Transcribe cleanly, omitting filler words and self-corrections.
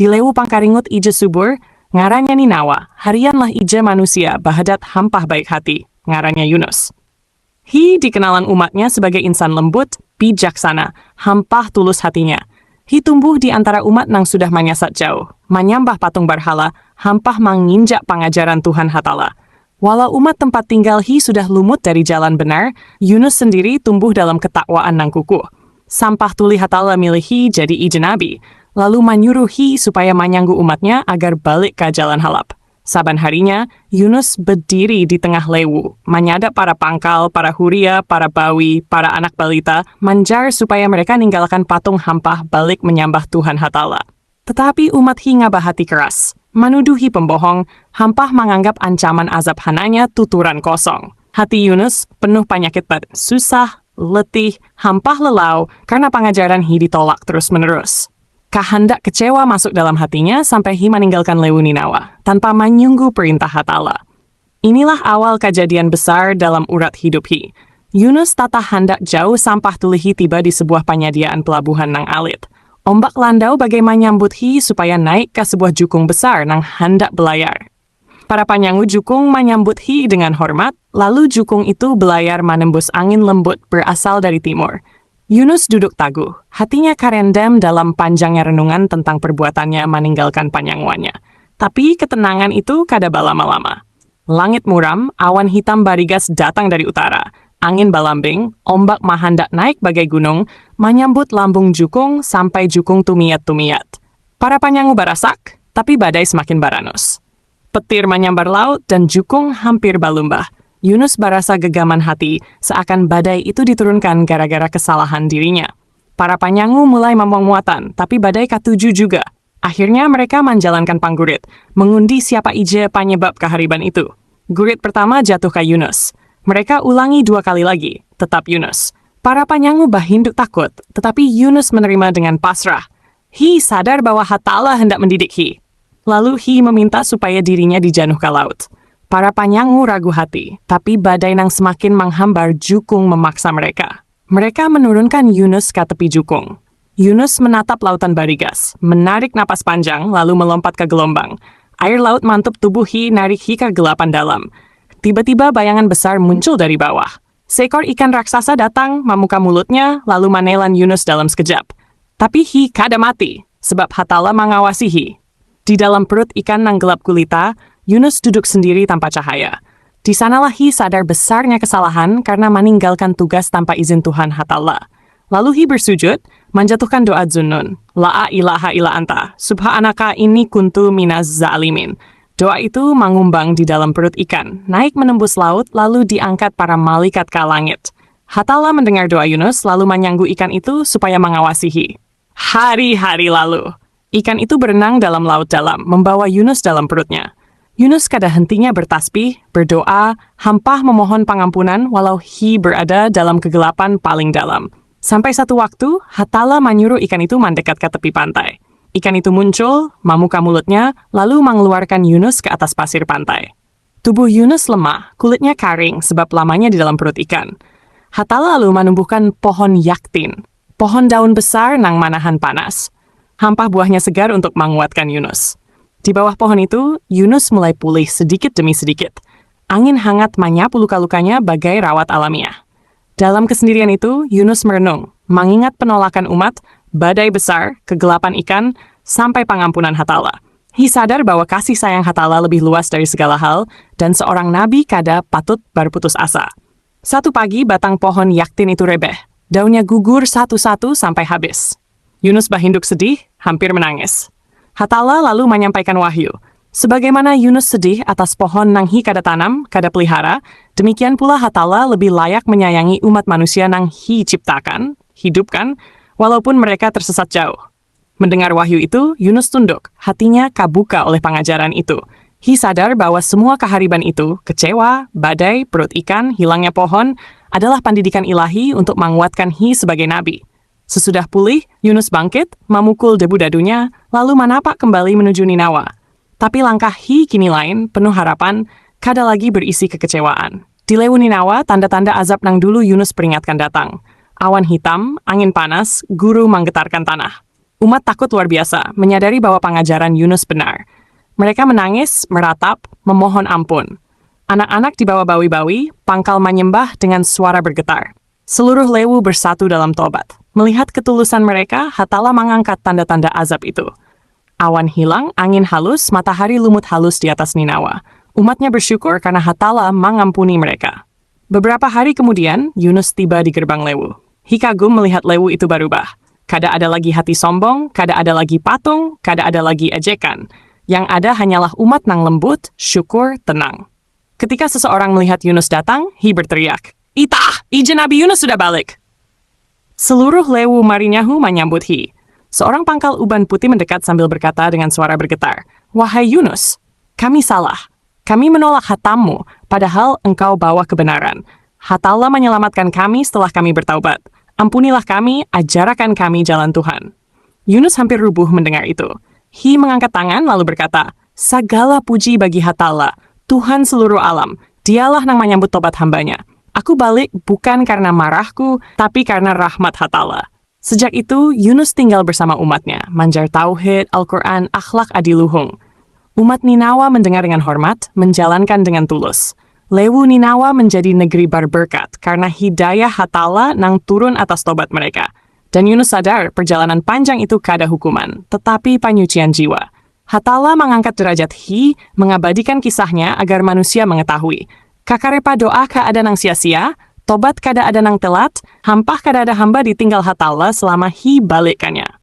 Dilewu pangkaringut ije subur, ngarannya Ninawa, harianlah ije manusia bahadat hampah baik hati, ngarannya Yunus. Hi dikenalan umatnya sebagai insan lembut, bijaksana, hampah tulus hatinya. Hi tumbuh di antara umat nang sudah manyasat jauh, menyambah patung berhala, hampah menginjak pengajaran Tuhan Hatala. Walau umat tempat tinggal Hi sudah lumut dari jalan benar, Yunus sendiri tumbuh dalam ketakwaan nang kukuh. Sampah tuli Hatala milih Hi jadi ije nabi, lalu menyuruh Hi supaya menyanggu umatnya agar balik ke jalan halap. Saban harinya, Yunus berdiri di tengah lewu, menyadap para pangkal, para huria, para bawi, para anak balita, manjar supaya mereka ninggalkan patung hampah balik menyembah Tuhan Hatala. Tetapi umat Hi ngabah hati keras, menuduhi pembohong, hampah menganggap ancaman azab hananya tuturan kosong. Hati Yunus penuh penyakit badan, susah, letih, hampah lelau karena pengajaran Hi ditolak terus-menerus. Kehendak kecewa masuk dalam hatinya sampai Hi meninggalkan Lewu Ninawa, tanpa menyunggu perintah Hatala. Inilah awal kejadian besar dalam urat hidup Hi. Yunus tata hendak jauh sampah tuli Hi tiba di sebuah penyediaan pelabuhan nang alit. Ombak landau bagaimana nyambut Hi supaya naik ke sebuah jukung besar nang hendak belayar. Para penyangu jukung menyambut Hi dengan hormat, lalu jukung itu belayar menembus angin lembut berasal dari timur. Yunus duduk teguh, hatinya karendam dalam panjangnya renungan tentang perbuatannya meninggalkan panyanguannya. Tapi ketenangan itu kada lama-lama. Langit muram, awan hitam barigas datang dari utara. Angin balambing, ombak mahandak naik bagai gunung, menyambut lambung jukung sampai jukung tumiat-tumiat. Para penyangu barasak, tapi badai semakin baranus. Petir menyambar laut dan jukung hampir balumbah. Yunus berasa gegaman hati, seakan badai itu diturunkan gara-gara kesalahan dirinya. Para penyangu mulai membuang muatan, tapi badai ketujuh juga. Akhirnya mereka menjalankan panggurit, mengundi siapa ije penyebab kehariban itu. Gurit pertama jatuh ke Yunus. Mereka ulangi 2 kali lagi, tetap Yunus. Para penyangu bahinduk takut, tetapi Yunus menerima dengan pasrah. Hi sadar bahwa Hatala hendak mendidik Hi. Lalu Hi meminta supaya dirinya dijanuh ke laut. Para penyangu ragu hati, tapi badai nang semakin menghambar jukung memaksa mereka. Mereka menurunkan Yunus ke tepi jukung. Yunus menatap lautan barigas, menarik napas panjang lalu melompat ke gelombang. Air laut mantap tubuh Hi narik Hi ke gelapan dalam. Tiba-tiba bayangan besar muncul dari bawah. Seekor ikan raksasa datang, membuka mulutnya, lalu menelan Yunus dalam sekejap. Tapi Hi kada mati, sebab Hatala mengawasi Hi. Di dalam perut ikan nang gelap gulita, Yunus duduk sendiri tanpa cahaya. Di sanalah Hi sadar besarnya kesalahan karena meninggalkan tugas tanpa izin Tuhan Hatala. Lalu Hi bersujud, menjatuhkan doa Zunnun. La ilaha illa anta, subhanaka inni kuntu minaz zalimin. Doa itu mengumbang di dalam perut ikan, naik menembus laut, lalu diangkat para malaikat ke langit. Hatala mendengar doa Yunus, lalu menyanggu ikan itu supaya mengawasi Hi. Hari-hari lalu, ikan itu berenang dalam laut dalam, membawa Yunus dalam perutnya. Yunus kada hentinya bertasbih, berdoa, hampah memohon pengampunan walau Hi berada dalam kegelapan paling dalam. Sampai satu waktu, Hatala menyuruh ikan itu mendekat ke tepi pantai. Ikan itu muncul, membuka mulutnya, lalu mengeluarkan Yunus ke atas pasir pantai. Tubuh Yunus lemah, kulitnya kering sebab lamanya di dalam perut ikan. Hatala lalu menumbuhkan pohon yaktin, pohon daun besar nang manahan panas. Hampah buahnya segar untuk menguatkan Yunus. Di bawah pohon itu, Yunus mulai pulih sedikit demi sedikit. Angin hangat menyapu luka-lukanya bagai rawat alamiah. Dalam kesendirian itu, Yunus merenung, mengingat penolakan umat, badai besar, kegelapan ikan, sampai pengampunan Hatala. Hi sadar bahwa kasih sayang Hatala lebih luas dari segala hal, dan seorang nabi kada patut berputus asa. Satu pagi, batang pohon yaktin itu rebeh. Daunnya gugur satu-satu sampai habis. Yunus bahinduk sedih, hampir menangis. Hatala lalu menyampaikan wahyu. Sebagaimana Yunus sedih atas pohon nang Hi kada tanam, kada pelihara, demikian pula Hatala lebih layak menyayangi umat manusia nang Hi ciptakan, hidupkan, walaupun mereka tersesat jauh. Mendengar wahyu itu, Yunus tunduk, hatinya kabuka oleh pengajaran itu. Hi sadar bahwa semua kehariban itu, kecewa, badai, perut ikan, hilangnya pohon, adalah pendidikan ilahi untuk menguatkan Hi sebagai nabi. Sesudah pulih, Yunus bangkit, memukul debu dadunya, lalu menapak kembali menuju Ninawa. Tapi langkah Hi kini lain, penuh harapan, kada lagi berisi kekecewaan. Di Lewu Ninawa, tanda-tanda azab nang dulu Yunus peringatkan datang. Awan hitam, angin panas, guru menggetarkan tanah. Umat takut luar biasa, menyadari bahwa pengajaran Yunus benar. Mereka menangis, meratap, memohon ampun. Anak-anak dibawa bawi-bawi, pangkal menyembah dengan suara bergetar. Seluruh Lewu bersatu dalam tobat. Melihat ketulusan mereka, Hatala mengangkat tanda-tanda azab itu. Awan hilang, angin halus, matahari lumut halus di atas Ninawa. Umatnya bersyukur karena Hatala mengampuni mereka. Beberapa hari kemudian, Yunus tiba di gerbang Lewu. Hi kagum melihat Lewu itu berubah. Kada ada lagi hati sombong, kada ada lagi patung, kada ada lagi ejekan. Yang ada hanyalah umat nang lembut, syukur, tenang. Ketika seseorang melihat Yunus datang, Hi berteriak, "Itah, ijen Nabi Yunus sudah balik!" Seluruh Lewu Marinyahu menyambut Hi. Seorang pangkal uban putih mendekat sambil berkata dengan suara bergetar, "Wahai Yunus, kami salah. Kami menolak hatamu, padahal engkau bawa kebenaran. Hatala menyelamatkan kami setelah kami bertaubat. Ampunilah kami, ajarakan kami jalan Tuhan." Yunus hampir rubuh mendengar itu. Hi mengangkat tangan lalu berkata, "Segala puji bagi Hatala, Tuhan seluruh alam. Dialah yang menyambut tobat hambanya. Aku balik bukan karena marahku, tapi karena rahmat Hatala." Sejak itu, Yunus tinggal bersama umatnya, manjar tauhid, Al-Quran, akhlak adiluhung. Umat Ninawa mendengar dengan hormat, menjalankan dengan tulus. Lewu Ninawa menjadi negeri berberkat karena hidayah Hatala nang turun atas tobat mereka. Dan Yunus sadar perjalanan panjang itu kada hukuman, tetapi penyucian jiwa. Hatala mengangkat derajat Hi, mengabadikan kisahnya agar manusia mengetahui. Kakarepa doa kada nang sia-sia, tobat kada ada nang telat, hampah kada ada hamba ditinggal Hatala selama Hi balikkannya.